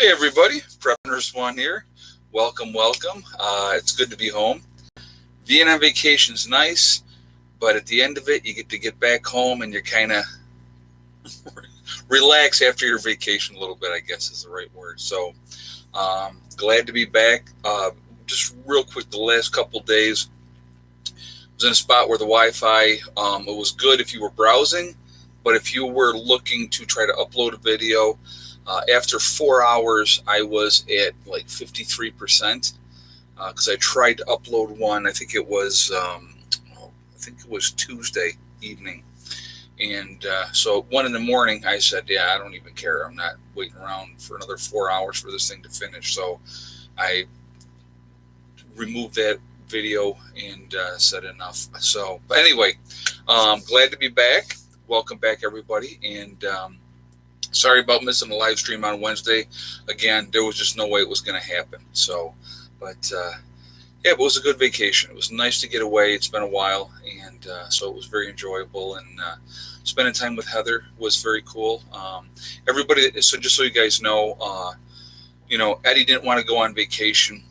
Hey everybody, Prep Nurse One here. Welcome, welcome. It's good to be home. Being on vacation is nice, but at the end of it, you get to get back home and you're kind of relax after your vacation a little bit, I guess is the right word. So, glad to be back. Just real quick, the last couple days, I was in a spot where the Wi-Fi, it was good if you were browsing, but if you were looking to try to upload a video, after 4 hours, I was at like 53% because I tried to upload one. I think it was Tuesday evening, and so at 1 in the morning, I said, "Yeah, I don't even care. I'm not waiting around for another 4 hours for this thing to finish." So I removed that video and said enough. So, but anyway, glad to be back. Welcome back, everybody, and sorry about missing the live stream on Wednesday. Again, there was just no way it was going to happen. So, but yeah, it was a good vacation. It was nice to get away. It's been a while, and so it was very enjoyable. And spending time with Heather was very cool. Everybody, so just so you guys know, Eddie didn't want to go on vacation.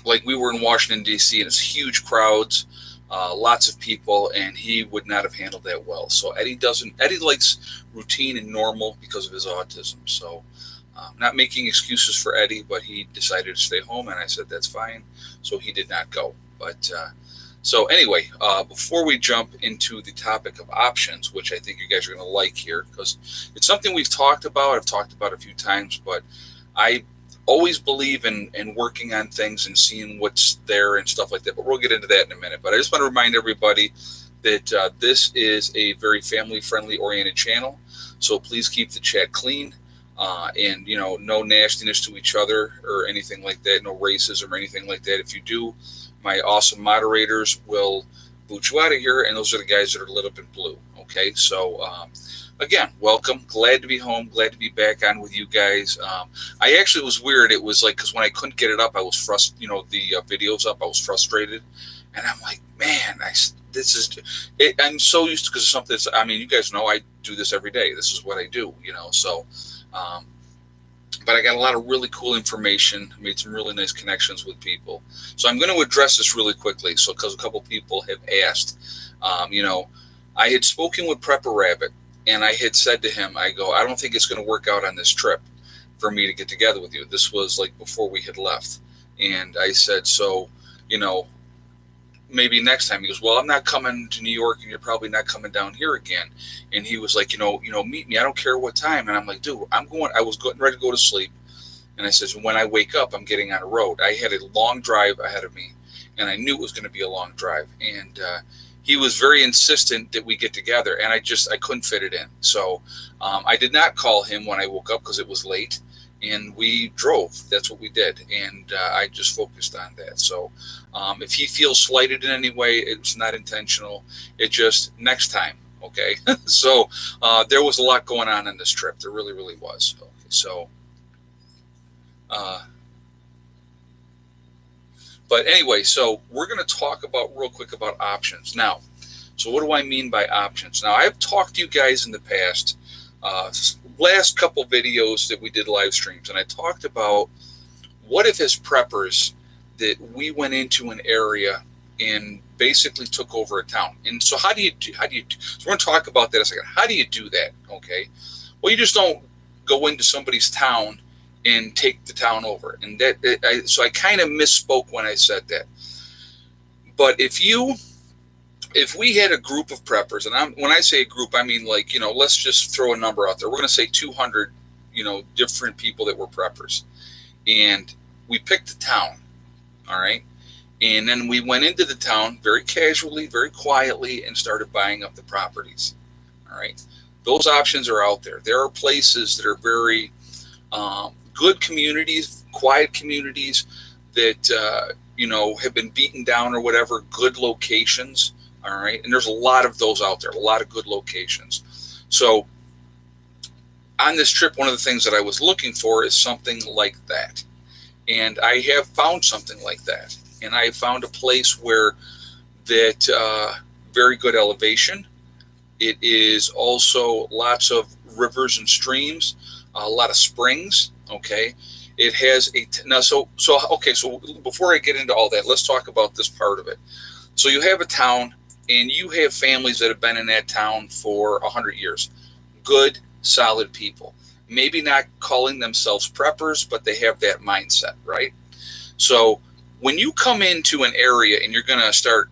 Like we were in Washington, D.C., and it's huge crowds. Lots of people, and he would not have handled that well. So Eddie likes routine and normal because of his autism. So not making excuses for Eddie, but he decided to stay home, and I said that's fine. So he did not go. But so anyway, before we jump into the topic of options, which I think you guys are going to like here, because it's something we've talked about. I've talked about a few times, but I always believe in working on things and seeing what's there and stuff like that, but we'll get into that in a minute. But I just want to remind everybody that this is a very family-friendly oriented channel, so please keep the chat clean and no nastiness to each other or anything like that, no racism or anything like that. If you do, my awesome moderators will boot you out of here, and those are the guys that are lit up in blue. Okay, so again, welcome. Glad to be home. Glad to be back on with you guys. I actually was weird. It was like, because when I couldn't get it up, I was frustrated. The videos up, I was frustrated, and I'm like, man, I'm so used to, because something. You guys know I do this every day. This is what I do. So. But I got a lot of really cool information. Made some really nice connections with people. So I'm going to address this really quickly. So, because a couple people have asked, I had spoken with Prepper Rabbit. And I had said to him, I don't think it's going to work out on this trip for me to get together with you. This was like before we had left. And I said, so, maybe next time. He goes, well, I'm not coming to New York, and you're probably not coming down here again. And he was like, meet me. I don't care what time. And I'm like, dude, I was getting ready to go to sleep. And I says, when I wake up, I'm getting on a road. I had a long drive ahead of me, and I knew it was going to be a long drive. And, he was very insistent that we get together, and I couldn't fit it in. So I did not call him when I woke up because it was late, and we drove. That's what we did, and I just focused on that. So if he feels slighted in any way, it's not intentional. It just next time, okay? So there was a lot going on this trip. There really, really was. Okay, so. But anyway, so we're going to talk real quick about options. Now, so what do I mean by options? Now, I've talked to you guys in the past, last couple videos that we did live streams, and I talked about what if as preppers that we went into an area and basically took over a town. And so how do you do? So we're going to talk about that in a second. How do you do that? Okay. Well, you just don't go into somebody's town and take the town over. And so I kind of misspoke when I said that. But if we had a group of preppers, and when I say a group, I mean like, let's just throw a number out there. We're going to say 200, different people that were preppers. And we picked a town, all right? And then we went into the town very casually, very quietly, and started buying up the properties, all right? Those options are out there. There are places that are very good communities, quiet communities that, have been beaten down or whatever, good locations, all right? And there's a lot of those out there, a lot of good locations. So on this trip, one of the things that I was looking for is something like that. And I have found something like that. And I found a place where that very good elevation. It is also lots of rivers and streams, a lot of springs. Okay, it has now. So okay. So before I get into all that, let's talk about this part of it. So you have a town, and you have families that have been in that town for 100 years. Good, solid people. Maybe not calling themselves preppers, but they have that mindset, right? So when you come into an area and you're going to start,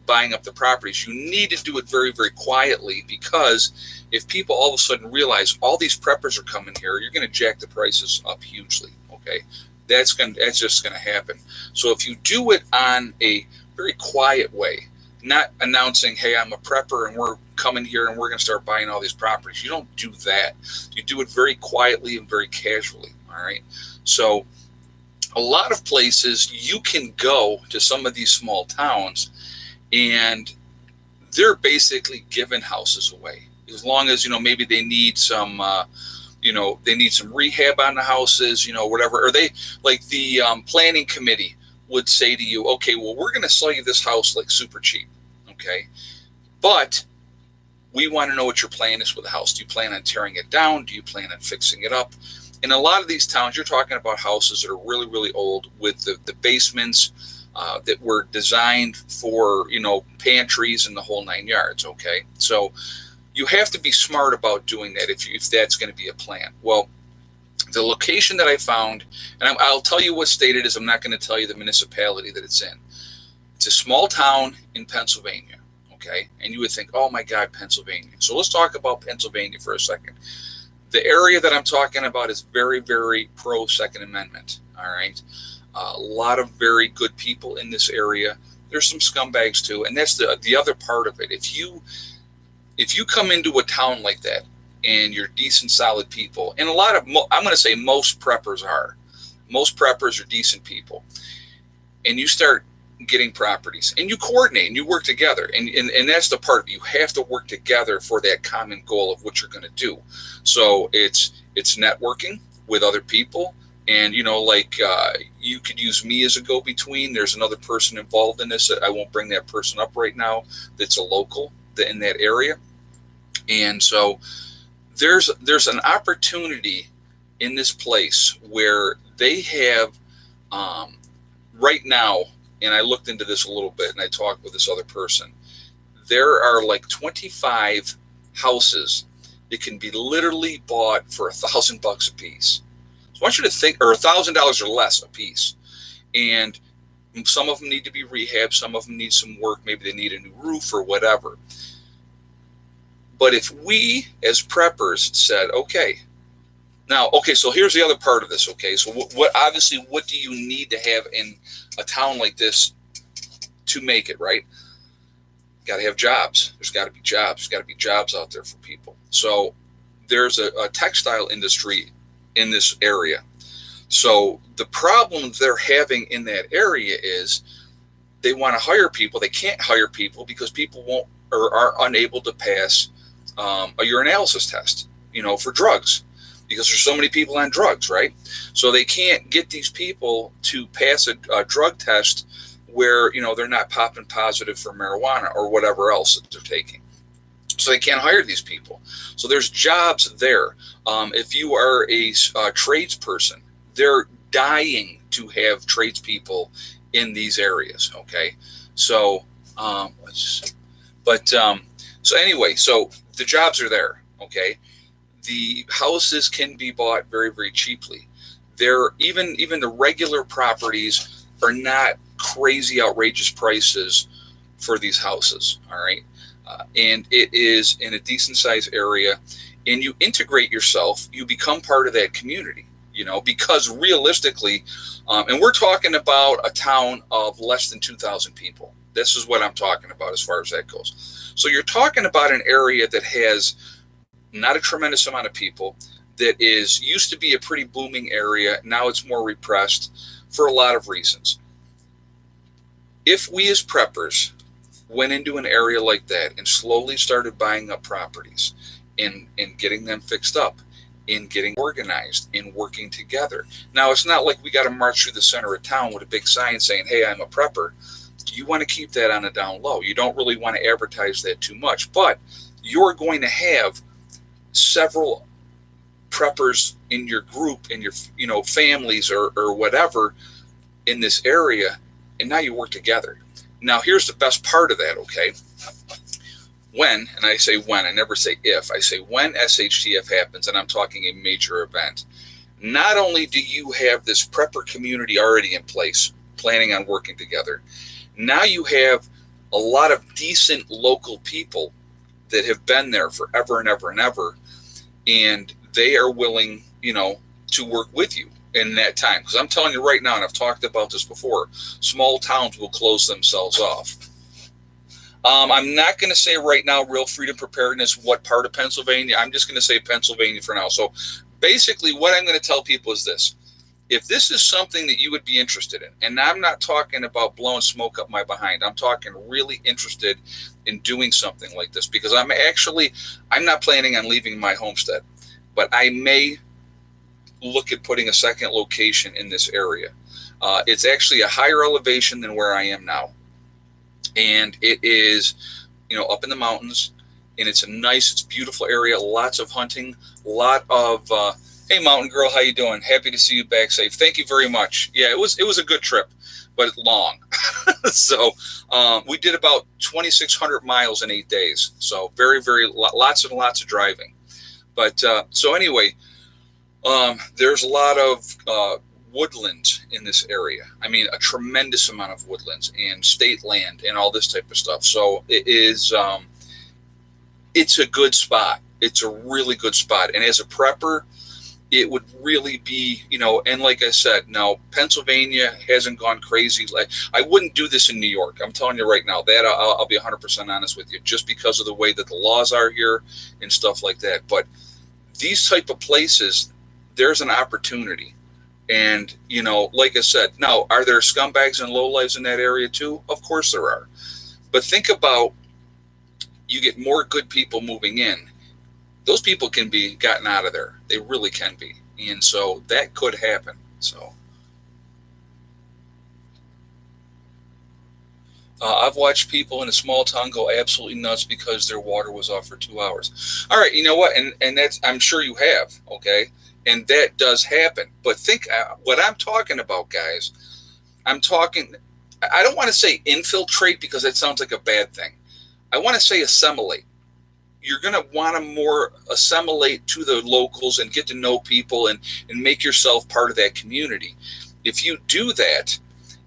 buying up the properties, you need to do it very, very quietly, because if people all of a sudden realize all these preppers are coming here, you're going to jack the prices up hugely. Okay, that's just going to happen. So if you do it on a very quiet way, not announcing, hey, I'm a prepper and we're coming here and we're going to start buying all these properties. You don't do that. You do it very quietly and very casually. All right. So a lot of places you can go to some of these small towns and they're basically giving houses away, as long as, maybe they need some, they need some rehab on the houses, whatever, or they, like the planning committee would say to you, okay, well, we're going to sell you this house like super cheap. Okay. But we want to know what your plan is with the house. Do you plan on tearing it down? Do you plan on fixing it up? In a lot of these towns, you're talking about houses that are really, really old, with the basements that were designed for, pantries and the whole 9 yards. Okay. So you have to be smart about doing that if that's going to be a plan. Well, the location that I found, and I'll tell you what state it is. I'm not going to tell you the municipality that it's in. It's a small town in Pennsylvania. Okay. And you would think, oh my God, Pennsylvania. So let's talk about Pennsylvania for a second. The area that I'm talking about is very, very pro Second Amendment. All right. A lot of very good people in this area. There's some scumbags too. And that's the other part of it. If you come into a town like that and you're decent, solid people, and I'm going to say most preppers are decent people, and you start getting properties and you coordinate and you work together, and that's the part of it. You have to work together for that common goal of what you're going to do. So it's networking with other people, and you could use me as a go-between. There's another person involved in this. I won't bring that person up right now. That's a local in that area. And so there's an opportunity in this place where they have right now, and I looked into this a little bit and I talked with this other person, there are like 25 houses that can be literally bought for $1,000 a piece. So I want you to think, or $1,000 or less a piece. And some of them need to be rehabbed. Some of them need some work. Maybe they need a new roof or whatever. But if we as preppers said, okay, so here's the other part of this. Okay, so what do you need to have in a town like this to make it, right? Got to have jobs. There's got to be jobs. There's got to be jobs out there for people. So there's a textile industry in this area. So the problem they're having in that area is they want to hire people. They can't hire people because people won't or are unable to pass a urinalysis test, for drugs, because there's so many people on drugs, right? So they can't get these people to pass a drug test where, they're not popping positive for marijuana or whatever else that they're taking. So they can't hire these people. So there's jobs there. If you are a tradesperson, they're dying to have tradespeople in these areas. Okay. So, so anyway, so the jobs are there. Okay. The houses can be bought very, very cheaply. Even the regular properties are not crazy, outrageous prices for these houses. All right. And it is in a decent sized area, and you integrate yourself, you become part of that community, because realistically, and we're talking about a town of less than 2,000 people. This is what I'm talking about as far as that goes. So you're talking about an area that has not a tremendous amount of people, that used to be a pretty booming area. Now it's more repressed for a lot of reasons. If we as preppers went into an area like that and slowly started buying up properties and getting them fixed up and getting organized and working together. Now, it's not like we got to march through the center of town with a big sign saying, hey, I'm a prepper. You want to keep that on a down low. You don't really want to advertise that too much, but you're going to have several preppers in your group, in your, families or whatever in this area, and now you work together. Now, here's the best part of that, okay? When, and I say when, I never say if, I say when SHTF happens, and I'm talking a major event, not only do you have this prepper community already in place, planning on working together, now you have a lot of decent local people that have been there forever and ever and ever, and they are willing, to work with you in that time. Because I'm telling you right now, and I've talked about this before, small towns will close themselves off. I'm not going to say right now, Real Freedom Preparedness, what part of Pennsylvania. I'm just going to say Pennsylvania for now. So basically what I'm going to tell people is this. If this is something that you would be interested in, and I'm not talking about blowing smoke up my behind, I'm talking really interested in doing something like this, because I'm not planning on leaving my homestead, but I may look at putting a second location in this area. It's actually a higher elevation than where I am now. And it is, up in the mountains, and it's it's beautiful area, lots of hunting, a lot of, hey, Mountain Girl, how you doing? Happy to see you back safe. Thank you very much. Yeah, it was a good trip, but long. So we did about 2,600 miles in 8 days. So very, very, lots and lots of driving. But so anyway, there's a lot of woodlands in this area. I mean, a tremendous amount of woodlands and state land and all this type of stuff. So it is, it's a good spot. It's a really good spot. And as a prepper, it would really be, and like I said, now Pennsylvania hasn't gone crazy. Like, I wouldn't do this in New York. I'm telling you right now, that I'll be 100% honest with you, just because of the way that the laws are here and stuff like that. But these type of places, there's an opportunity. And, like I said, now, are there scumbags and lowlifes in that area too? Of course there are. But think about, you get more good people moving in. Those people can be gotten out of there. They really can be. And so that could happen. So I've watched people in a small town go absolutely nuts because their water was off for 2 hours. All right, you know what? And that's, I'm sure you have, okay? And that does happen. But think what I'm talking about, guys. I don't want to say infiltrate, because that sounds like a bad thing. I want to say assimilate. You're going to want to more assimilate to the locals and get to know people and make yourself part of that community. If you do that,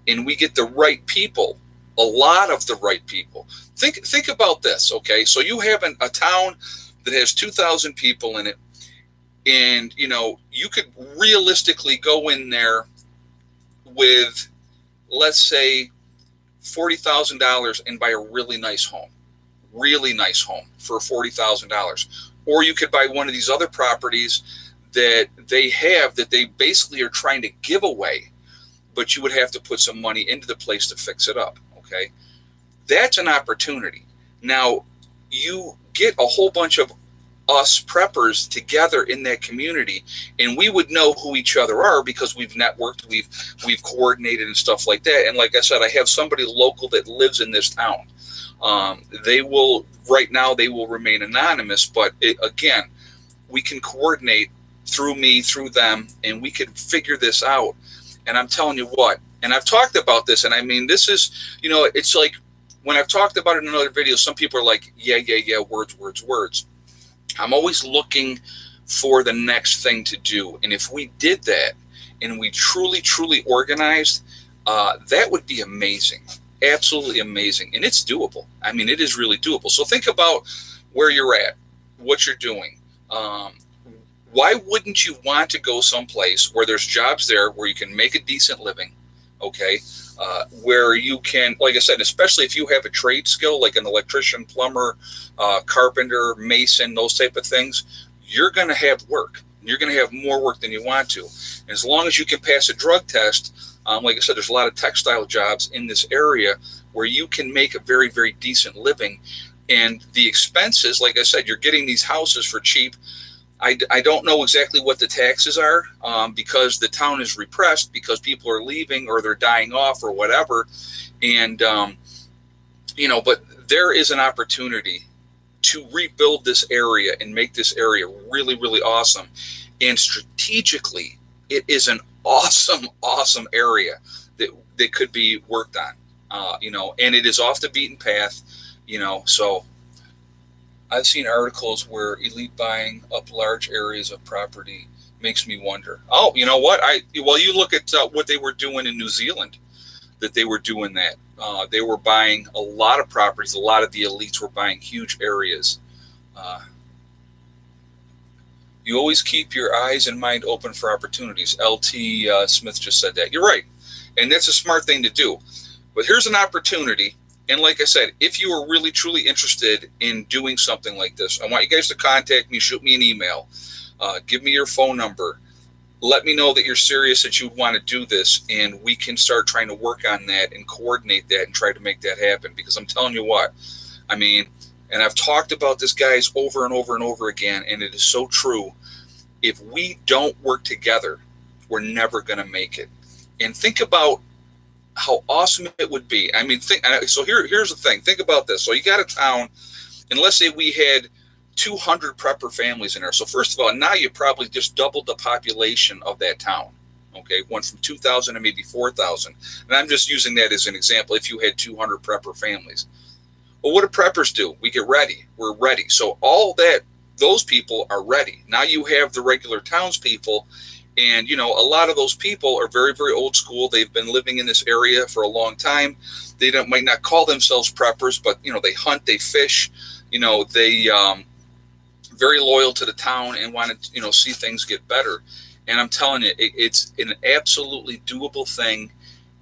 and we get the right people, a lot of the right people, think about this, okay? So you have a town that has 2,000 people in it, and, you could realistically go in there with, let's say, $40,000 and buy a really nice home for $40,000. Or you could buy one of these other properties that they basically are trying to give away, but you would have to put some money into the place to fix it up, okay? That's an opportunity. Now, you get a whole bunch of us preppers together in that community, and we would know who each other are because we've networked, we've coordinated and stuff like that. And like I said, I have somebody local that lives in this town. Right now they will remain anonymous, but again, we can coordinate through me, through them, and we could figure this out. And I'm telling you what, and I've talked about this, and I mean, this is, it's like when I've talked about it in another video, some people are like, yeah, words. I'm always looking for the next thing to do. And if we did that and we truly organized, that would be amazing. Absolutely amazing. And it's doable. I mean, it is really doable. So think about where you're at, what you're doing. Why wouldn't you want to go someplace where there's jobs there, where you can make a decent living, okay? Where you can, like I said, especially if you have a trade skill like an electrician, plumber, carpenter, mason, those type of things, you're going to have work. You're going to have more work than you want to. And as long as you can pass a drug test, like I said, there's a lot of textile jobs in this area where you can make a very, very decent living. And the expenses, like I said, you're getting these houses for cheap. I don't know exactly what the taxes are because the town is repressed because people are leaving or they're dying off or whatever. And, but there is an opportunity to rebuild this area and make this area really, really awesome. And strategically, it is an awesome area that could be worked on, and it is off the beaten path, so I've seen articles where elite buying up large areas of property makes me wonder. Oh, you know what? You look at what they were doing in New Zealand, that they were doing that. They were buying a lot of properties. A lot of the elites were buying huge areas. You always keep your eyes and mind open for opportunities. LT Smith just said that. You're right. And that's a smart thing to do. But here's an opportunity. And like I said, if you are really, truly interested in doing something like this, I want you guys to contact me, shoot me an email, give me your phone number. Let me know that you're serious, that you want to do this, and we can start trying to work on that and coordinate that and try to make that happen. Because I'm telling you what, I mean, and I've talked about this, guys, over and over and over again, and it is so true. If we don't work together, we're never going to make it. And think about how awesome it would be. I mean, so here's the thing. Think about this. So you got a town, and let's say we had 200 prepper families in there. So first of all, now you probably just doubled the population of that town. Okay, went from 2,000 to maybe 4,000. And I'm just using that as an example. If you had 200 prepper families, well, what do preppers do? We get ready. We're ready. So all that, those people are ready. Now you have the regular townspeople, and a lot of those people are very, very old school. They've been living in this area for a long time. They might not call themselves preppers, but they hunt, they fish. They very loyal to the town and want to see things get better. And I'm telling you, it's an absolutely doable thing,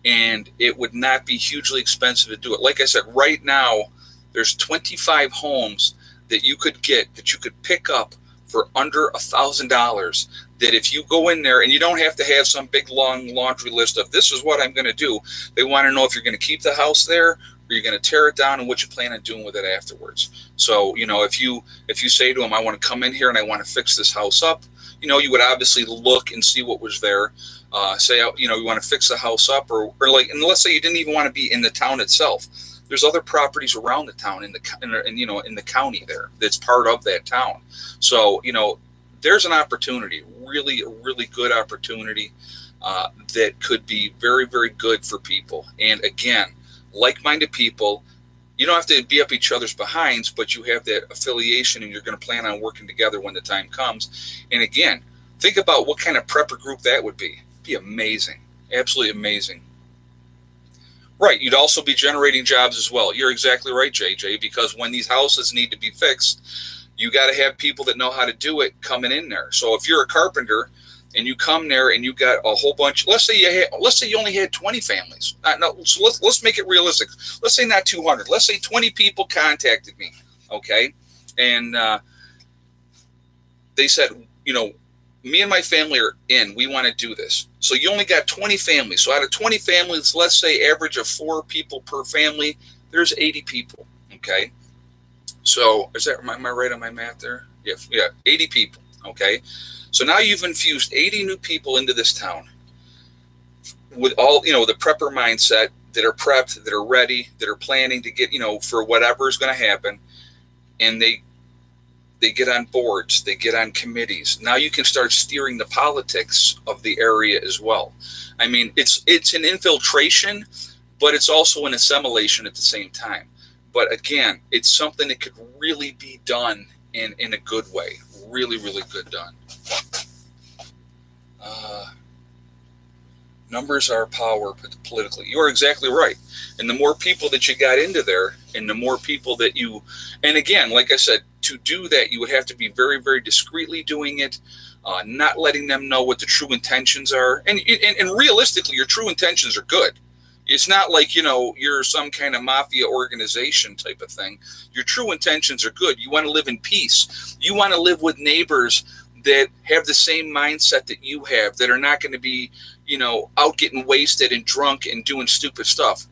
and it would not be hugely expensive to do it. Like I said, right now there's 25 homes that you could pick up for under $1,000. That if you go in there, and you don't have to have some big long laundry list of this is what I'm going to do. They want to know if you're going to keep the house there, or you're going to tear it down, and what you plan on doing with it afterwards. So, if you say to them, I want to come in here and I want to fix this house up, you would obviously look and see what was there. Say, you want to fix the house up, or like, and let's say you didn't even want to be in the town itself. There's other properties around the town in the county there that's part of that town. So, there's an opportunity, really, a really good opportunity that could be very, very good for people. And again, like-minded people, you don't have to be up each other's behinds, but you have that affiliation, and you're going to plan on working together when the time comes. And again, think about what kind of prepper group that would be. It'd be amazing, absolutely amazing. Right, you'd also be generating jobs as well. You're exactly right, JJ, because when these houses need to be fixed, you got to have people that know how to do it coming in there. So if you're a carpenter and you come there and you got a whole bunch, let's say you only had 20 families. So let's make it realistic. Let's say not 200. Let's say 20 people contacted me, okay? And they said, me and my family are in. We want to do this. So you only got 20 families. So out of 20 families, let's say average of 4 people per family, there's 80 people, okay? So am I right on my math there? Yeah, 80 people, okay? So now you've infused 80 new people into this town with all, the prepper mindset, that are prepped, that are ready, that are planning to get, for whatever is going to happen. And they get on boards, they get on committees. Now you can start steering the politics of the area as well. I mean, it's an infiltration, but it's also an assimilation at the same time. But again, it's something that could really be done in a good way. Really, really good done. Numbers are power politically. You're exactly right. And the more people that you got into there, and the more people that you, and again, like I said, to do that, you would have to be very, very discreetly doing it, not letting them know what the true intentions are. And realistically, your true intentions are good. It's not like, you're some kind of mafia organization type of thing. Your true intentions are good. You want to live in peace. You want to live with neighbors that have the same mindset that you have, that are not going to be, out getting wasted and drunk and doing stupid stuff.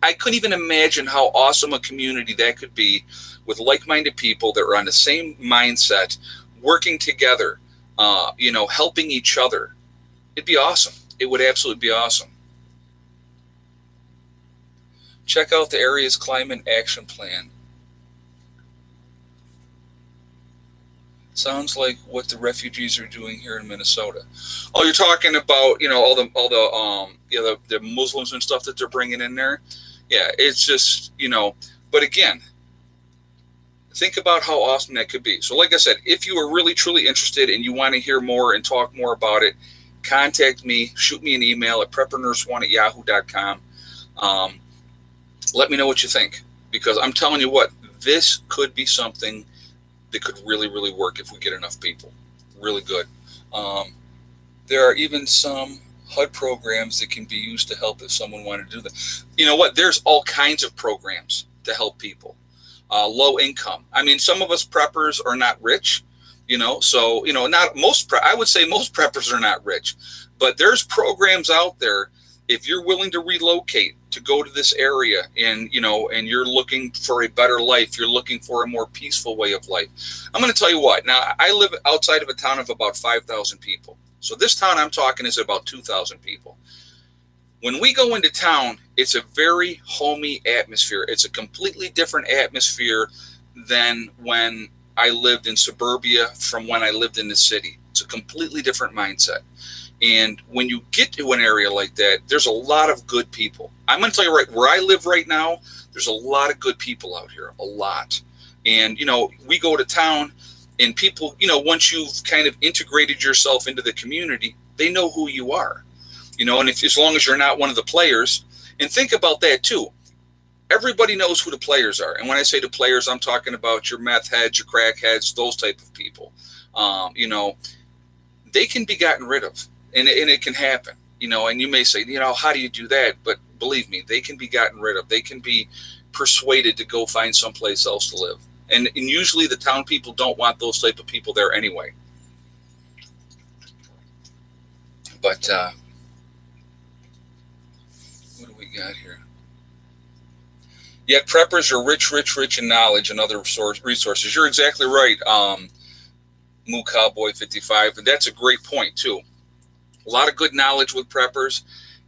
I couldn't even imagine how awesome a community that could be, with like-minded people that are on the same mindset, working together, helping each other. It'd be awesome. It would absolutely be awesome. Check out the area's climate action plan. Sounds like what the refugees are doing here in Minnesota. Oh, you're talking about, the Muslims and stuff that they're bringing in there. Yeah, it's just, but again, think about how awesome that could be. So, like I said, if you are really truly interested and you want to hear more and talk more about it, contact me. Shoot me an email at preppernurse1@yahoo.com. Let me know what you think, because I'm telling you what, this could be something that could really, really work if we get enough people. Really good. There are even some HUD programs that can be used to help if someone wanted to do that. You know what? There's all kinds of programs to help people. Low income. I mean, some of us preppers are not rich, so, not most, I would say most preppers are not rich, but there's programs out there. If you're willing to relocate to go to this area and, and you're looking for a better life, you're looking for a more peaceful way of life. I'm going to tell you what, now I live outside of a town of about 5,000 people. So this town I'm talking is about 2,000 people. When we go into town, it's a very homey atmosphere. It's a completely different atmosphere than when I lived in suburbia from when I lived in the city. It's a completely different mindset. And when you get to an area like that, there's a lot of good people. I'm going to tell you right where I live right now, there's a lot of good people out here, a lot. And, we go to town and people, once you've kind of integrated yourself into the community, they know who you are, and as long as you're not one of the players. And think about that too. Everybody knows who the players are. And when I say the players, I'm talking about your meth heads, your crack heads, those type of people. They can be gotten rid of. And it can happen, and you may say, how do you do that? But believe me, they can be gotten rid of. They can be persuaded to go find someplace else to live. And usually the town people don't want those type of people there anyway. But what do we got here? Yet preppers are rich in knowledge and other resources. You're exactly right, Moo Cowboy 55. And that's a great point, too. A lot of good knowledge with preppers.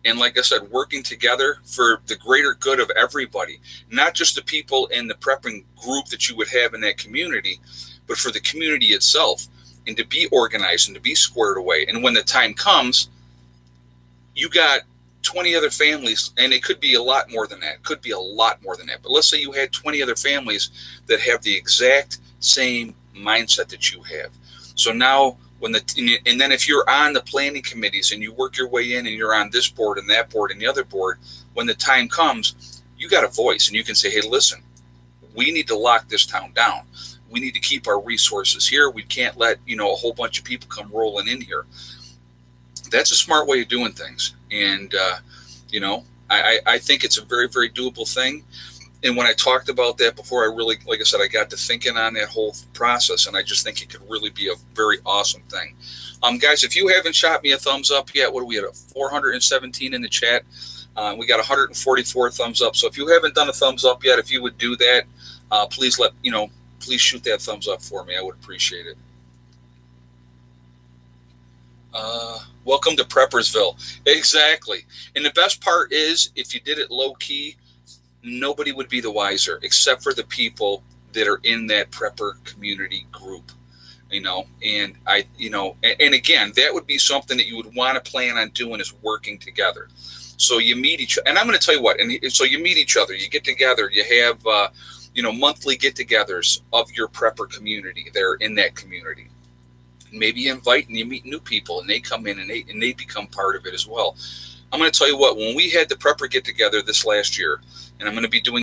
And like I said, working together for the greater good of everybody, not just the people in the prepping group that you would have in that community, but for the community itself, and to be organized and to be squared away. And when the time comes, you got 20 other families, and it could be a lot more than that. It could be a lot more than that. But let's say you had 20 other families that have the exact same mindset that you have. So now, and then if you're on the planning committees and you work your way in and you're on this board and that board and the other board, when the time comes, you got a voice and you can say, hey, listen, we need to lock this town down. We need to keep our resources here. We can't let, a whole bunch of people come rolling in here. That's a smart way of doing things. And, I think it's a very, very doable thing. And when I talked about that before, I really, like I said, I got to thinking on that whole process, and I just think it could really be a very awesome thing. Guys, if you haven't shot me a thumbs up yet, what are we at? 417 in the chat. We got 144 thumbs up. So if you haven't done a thumbs up yet, if you would do that, please please shoot that thumbs up for me. I would appreciate it. Welcome to Preppersville. Exactly. And the best part is, if you did it low key, nobody would be the wiser except for the people that are in that prepper community group, and and again, that would be something that you would want to plan on doing, is working together. So you meet each other, and I'm going to tell you what, and so you meet each other, you get together, you have, monthly get-togethers of your prepper community. They're in that community. Maybe you invite and you meet new people, and they come in and they become part of it as well. I'm going to tell you what, when we had the prepper get-together this last year, and I'm going to be doing